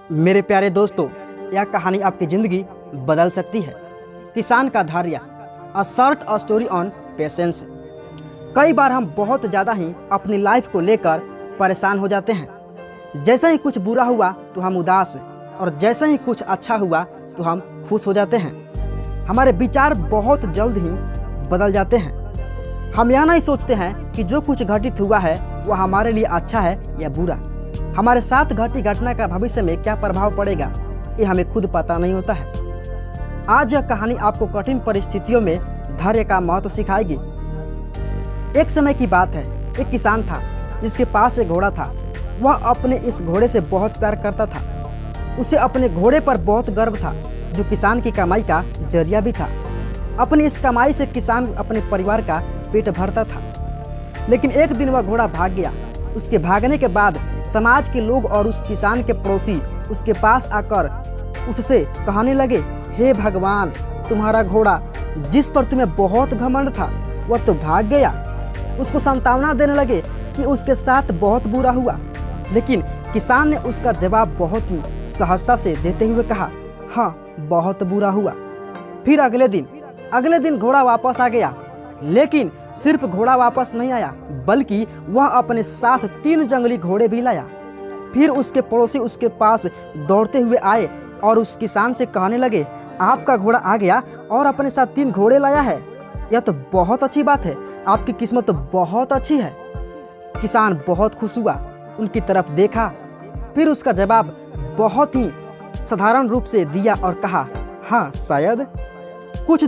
मेरे प्यारे दोस्तों, यह कहानी आपकी ज़िंदगी बदल सकती है। किसान का धैर्य, a short story on patience. कई बार हम बहुत ज़्यादा ही अपनी लाइफ को लेकर परेशान हो जाते हैं। जैसे ही कुछ बुरा हुआ तो हम उदास, और जैसे ही कुछ अच्छा हुआ तो हम खुश हो जाते हैं। हमारे विचार बहुत जल्द ही बदल जाते हैं। हम यह नहीं सोचते हैं कि जो कुछ घटित हुआ है वह हमारे लिए अच्छा है या बुरा। हमारे साथ घटी घटना का भविष्य में क्या प्रभाव पड़ेगा, ये हमें खुद पता नहीं होता है। आज यह कहानी आपको कठिन परिस्थितियों में धैर्य का महत्व सिखाएगी। एक समय की बात है, एक किसान था जिसके पास एक घोड़ा था। वह अपने इस घोड़े से बहुत प्यार करता था। उसे अपने घोड़े पर बहुत गर्व था, जो किसान की कमाई का जरिया भी था। अपनी इस कमाई से किसान अपने परिवार का पेट भरता था। लेकिन एक दिन वह घोड़ा भाग गया। उसके भागने के बाद समाज के लोग और उस किसान के पड़ोसी उसके पास आकर उससे कहने लगे, हे भगवान, तुम्हारा घोड़ा जिस पर तुम्हें बहुत घमंड था वह तो भाग गया। उसको सांत्वना देने लगे कि उसके साथ बहुत बुरा हुआ। लेकिन किसान ने उसका जवाब बहुत ही सहजता से देते हुए कहा, हाँ, बहुत बुरा हुआ। फिर अगले दिन घोड़ा वापस आ गया। लेकिन सिर्फ घोड़ा वापस नहीं आया, बल्कि वह अपने साथ 3 जंगली घोड़े भी लाया। फिर उसके पड़ोसी उसके पास दौड़ते हुए आए और उस किसान से कहने लगे, आपका घोड़ा आ गया और अपने साथ 3 घोड़े लाया है। यह तो बहुत अच्छी बात है, आपकी किस्मत तो बहुत अच्छी है। किसान बहुत खुश हुआ, उनकी तरफ देखा, फिर उसका जवाब बहुत ही साधारण रूप से दिया और कहा, हाँ शायद। कुछ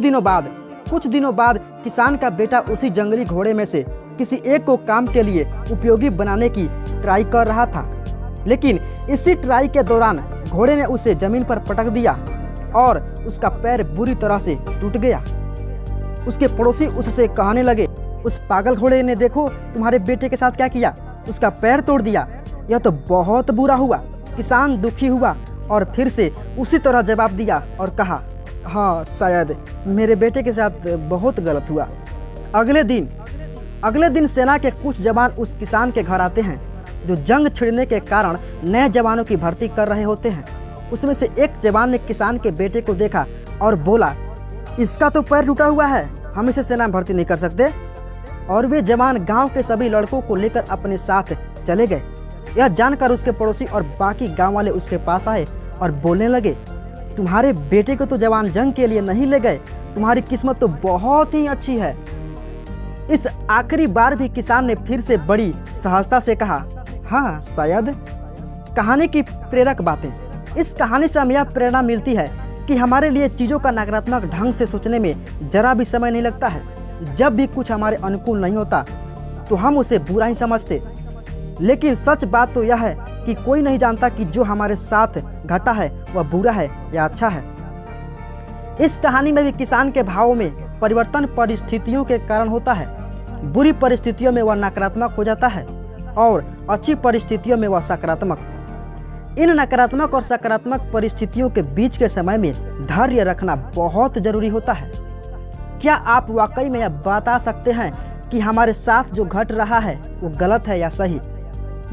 दिनों बाद किसान का बेटा उसी जंगली घोड़े में से किसी एक को काम के लिए उपयोगी बनाने की ट्राई कर रहा था। लेकिन इसी ट्राई के दौरान घोड़े ने उसे जमीन पर पटक दिया और उसका पैर बुरी तरह से टूट गया। उसके पड़ोसी उससे कहने लगे, उस पागल घोड़े ने देखो तुम्हारे बेटे के साथ क्या किया, उसका पैर तोड़ दिया। यह तो बहुत बुरा हुआ। किसान दुखी हुआ और फिर से उसी तरह जवाब दिया और कहा, हाँ शायद मेरे बेटे के साथ बहुत गलत हुआ। अगले दिन सेना के कुछ जवान उस किसान के घर आते हैं, जो जंग छिड़ने के कारण नए जवानों की भर्ती कर रहे होते हैं। उसमें से एक जवान ने किसान के बेटे को देखा और बोला, इसका तो पैर टूटा हुआ है, हम इसे सेना में भर्ती नहीं कर सकते। और वे जवान गांव के सभी लड़कों को लेकर अपने साथ चले गए। यह जानकर उसके पड़ोसी और बाकी गांव वाले उसके पास आए और बोलने लगे, तुम्हारे बेटे को तो जवान जंग के लिए नहीं ले गए, तुम्हारी किस्मत तो बहुत ही अच्छी है। इस आखिरी बार भी किसान ने फिर से बड़ी सहजता से कहा, हाँ शायद। कहानी की प्रेरक बातें। इस कहानी से हमें यह प्रेरणा मिलती है कि हमारे लिए चीज़ों का नकारात्मक ढंग से सोचने में जरा भी समय नहीं लगता है। जब भी कुछ हमारे अनुकूल नहीं होता तो हम उसे बुरा ही समझते। लेकिन सच बात तो यह है कि कोई नहीं जानता कि जो हमारे साथ घटा है वह बुरा है या अच्छा है। इस कहानी में भी किसान के भावों में परिवर्तन परिस्थितियों के कारण होता है। बुरी परिस्थितियों में वह नकारात्मक हो जाता है और अच्छी परिस्थितियों में वह सकारात्मक। इन नकारात्मक और सकारात्मक परिस्थितियों के बीच के समय में धैर्य रखना बहुत जरूरी होता है। क्या आप वाकई में यह बता सकते हैं कि हमारे साथ जो घट रहा है वो गलत है या सही,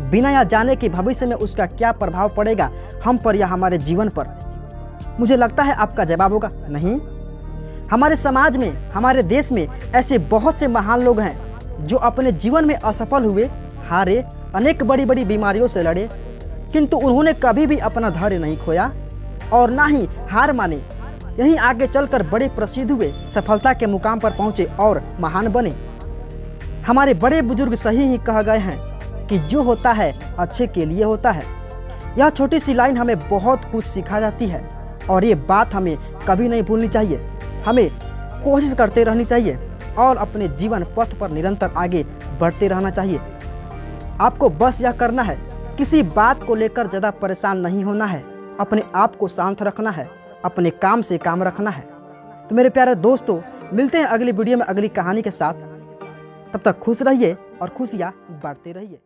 बिना यह जाने कि भविष्य में उसका क्या प्रभाव पड़ेगा हम पर या हमारे जीवन पर? मुझे लगता है आपका जवाब होगा नहीं। हमारे समाज में, हमारे देश में ऐसे बहुत से महान लोग हैं जो अपने जीवन में असफल हुए, हारे, अनेक बड़ी बड़ी बीमारियों से लड़े, किंतु उन्होंने कभी भी अपना धैर्य नहीं खोया और ना ही हार माने। यहीं आगे चलकर बड़े प्रसिद्ध हुए, सफलता के मुकाम पर पहुंचे और महान बने। हमारे बड़े बुजुर्ग सही ही कह गए हैं कि जो होता है अच्छे के लिए होता है। यह छोटी सी लाइन हमें बहुत कुछ सिखा जाती है और ये बात हमें कभी नहीं भूलनी चाहिए। हमें कोशिश करते रहनी चाहिए और अपने जीवन पथ पर निरंतर आगे बढ़ते रहना चाहिए। आपको बस यह करना है, किसी बात को लेकर ज़्यादा परेशान नहीं होना है, अपने आप को शांत रखना है, अपने काम से काम रखना है। तो मेरे प्यारे दोस्तों, मिलते हैं अगली वीडियो में अगली कहानी के साथ। तब तक खुश रहिए और खुशियाँ बांटते रहिए।